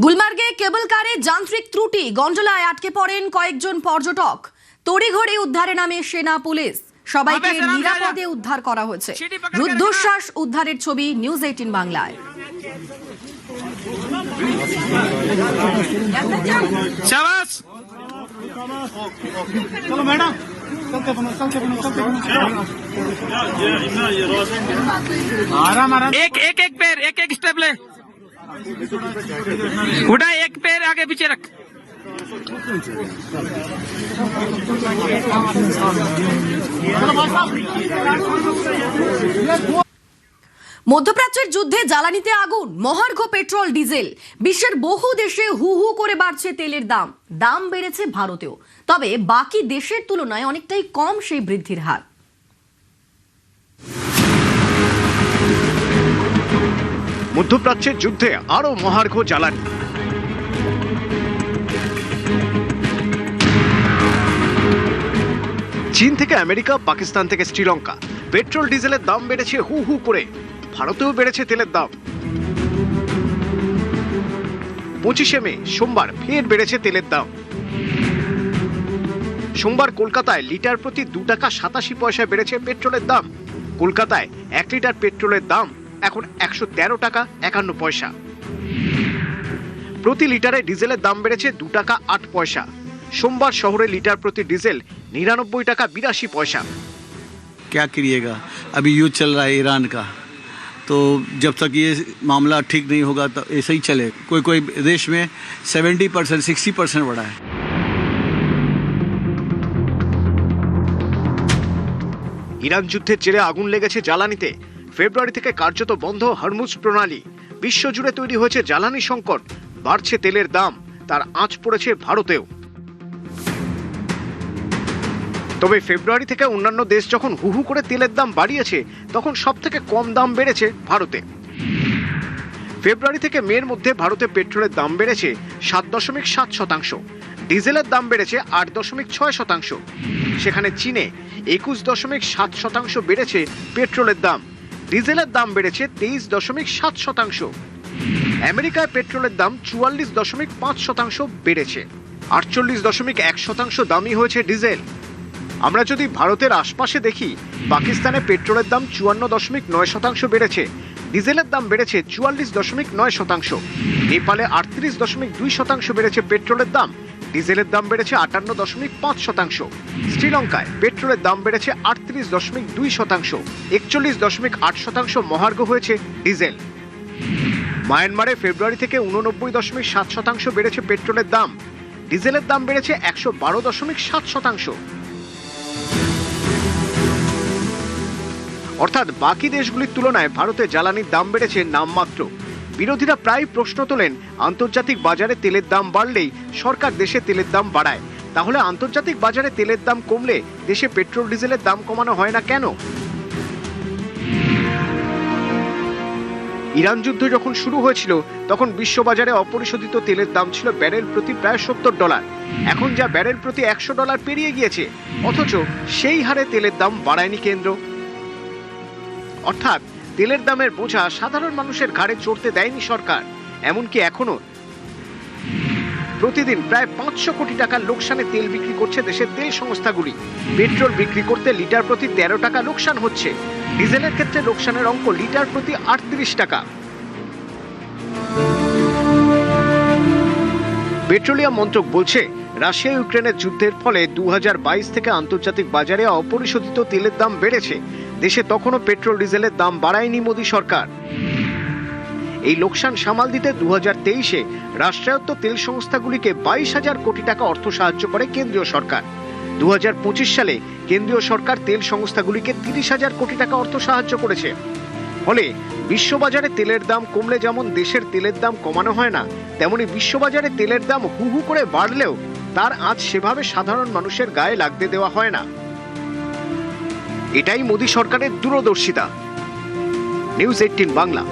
গুলমার্গে কেবল কারে যান্ত্রিক ত্রুটি, গন্ডোলায় আটকে পড়েন কয়েকজন পর্যটক। তড়িঘড়ি উদ্ধারে নামে সেনা পুলিশ, সবাইকে নিরাপদে উদ্ধার করা হয়েছে। রুদ্ধশ্বাস উদ্ধারের ছবি নিউজ 18 বাংলায়। चलो मैडम आराम आराम एक पैर एक स्टेप ले उठा, एक पैर आगे पीछे रख। মধ্যপ্রাচ্যের যুদ্ধে জ্বালানিতে আগুন, মহার্ঘ পেট্রোল ডিজেল। বিশ্বের বহু দেশে হু হু করে বাড়ছে তেলের দাম। দাম বেড়েছে ভারতেও, তবে বাকি দেশের তুলনায় অনেকটাই কম সেই বৃদ্ধির হার। মধ্যপ্রাচ্যের যুদ্ধে আরো মহার্ঘ জ্বালানি। চীন থেকে আমেরিকা, পাকিস্তান থেকে শ্রীলঙ্কা, পেট্রোল ডিজেলের দাম বেড়েছে হু হু করে। ভারতেও বেড়েছে তেলের দাম। 25শে মে সোমবার ফের বেড়েছে তেলের দাম। সোমবার কলকাতায় লিটার প্রতি 2 টাকা 87 পয়সায় বেড়েছে পেট্রোলের দাম। কলকাতায় 1 লিটার পেট্রোলের দাম এখন 113 টাকা 51 পয়সা। প্রতি লিটারে ডিজেলের দাম বেড়েছে 2 টাকা 8 পয়সা। সোমবার শহরে লিটার প্রতি ডিজেল 99 টাকা 82 পয়সা। क्या करिएगा, अभी युद्ध चल रहा है ईरान का, तो जब तक ये मामला ठीक नहीं होगा तो ऐसे ही चले। कोई कोई देश में 70% 60% बढ़ा है। ইরান যুদ্ধের জেরে আগুন লেগেছে জ্বালানিতে। ফেব্রুয়ারি থেকে কার্যত বন্ধ হরমুজ প্রণালী। বিশ্বজুড়ে তৈরি হয়েছে জ্বালানি সংকট। বাড়ছে তেলের দাম, তার আঁচ পড়েছে ভারতেও। তবে ফেব্রুয়ারি থেকে অন্যান্য দেশ যখন হু হু করে তেলের দাম বাড়িয়েছে, তখন সব থেকে কম দাম বেড়েছে ভারতে। ফেব্রুয়ারি থেকে মের মধ্যে ভারতে পেট্রোলের দাম বেড়েছে 7.7%, ডিজেলের দাম বেড়েছে 8.6%। সেখানে চীনে 21.7% বেড়েছে পেট্রোলের দাম, ডিজেলের দাম বেড়েছে 23.7%। আমেরিকায় পেট্রোলের দাম 44.5% বেড়েছে, 48.1% দামই হয়েছে ডিজেল। আমরা যদি ভারতের আশপাশে দেখি, পাকিস্তানে পেট্রোলের দাম 54.9% বেড়েছে, ডিজেলের দাম বেড়েছে 44.9%। নেপালে 38.2% বেড়েছে পেট্রোলের দাম, ডিজেলের দাম বেড়েছে 58.5%। শ্রীলঙ্কায় পেট্রোলের দাম বেড়েছে 38.2%, 41.8% মহার্ঘ হয়েছে ডিজেল। মায়ানমারে ফেব্রুয়ারি থেকে 89.7% বেড়েছে পেট্রোলের দাম, ডিজেলের দাম বেড়েছে 112.7%। অর্থাৎ বাকি দেশগুলির তুলনায় ভারতে জ্বালানির দাম বেড়েছে নামমাত্র। বিরোধীরা প্রায় প্রশ্ন তোলেন, আন্তর্জাতিক বাজারে তেলের দাম বাড়লেই সরকার দেশে তেলের দাম বাড়ায়, তাহলে আন্তর্জাতিক বাজারে তেলের দাম কমলে দেশে পেট্রোল ডিজেলের দাম কমানো হয় না কেন? ইরান যুদ্ধ যখন শুরু হয়েছিল, তখন বিশ্ববাজারে অপরিশোধিত তেলের দাম ছিল ব্যারেল প্রতি প্রায় $70। এখন যা ব্যারেল প্রতি $100 পেরিয়ে গিয়েছে, অথচ সেই হারে তেলের দাম বাড়ায়নি কেন্দ্র। অর্থাৎ তেলের দামের বোঝা সাধারণ মানুষের ঘাড়ে চড়তে দেয়নি সরকার। এমনকি এখনো প্রতিদিন প্রায় 500 কোটি টাকার লোকসানে তেল বিক্রি করছে দেশের তেল সংস্থাগুলি। পেট্রোল বিক্রি করতে লিটার প্রতি 13 টাকা লোকসান হচ্ছে। ডিজেলের ক্ষেত্রে লোকসানের অঙ্ক লিটার প্রতি 38 টাকা। পেট্রোলিয়াম মন্ত্রক বলছে, রাশিয়া ইউক্রেনের যুদ্ধের ফলে 2022 থেকে আন্তর্জাতিক বাজারে অপরিশোধিত তেলের দাম বেড়েছে। দেশে তখনও পেট্রোল ডিজেলের দাম বাড়ায়নি মোদী সরকার। এই লোকসান সামাল দিতে 2023-এ রাষ্ট্রায়ত্ত তেল সংস্থাগুলিকে 22,000 কোটি টাকা অর্থ সাহায্য করে কেন্দ্রীয় সরকার। 2025 সালে কেন্দ্রীয় সরকার তেল সংস্থাগুলিকে 30,000 কোটি টাকা অর্থ সাহায্য করেছে। ফলে বিশ্ববাজারে তেলের দাম কমলে যেমন দেশের তেলের দাম কমানো হয় না, তেমনি বিশ্ববাজারে তেলের দাম হু হু করে বাড়লেও তার আঁচ সেভাবে সাধারণ মানুষের গায়ে লাগতে দেওয়া হয় না। এটাই মোদী সরকারের দূরদর্শিতা। নিউজ 18 বাংলা।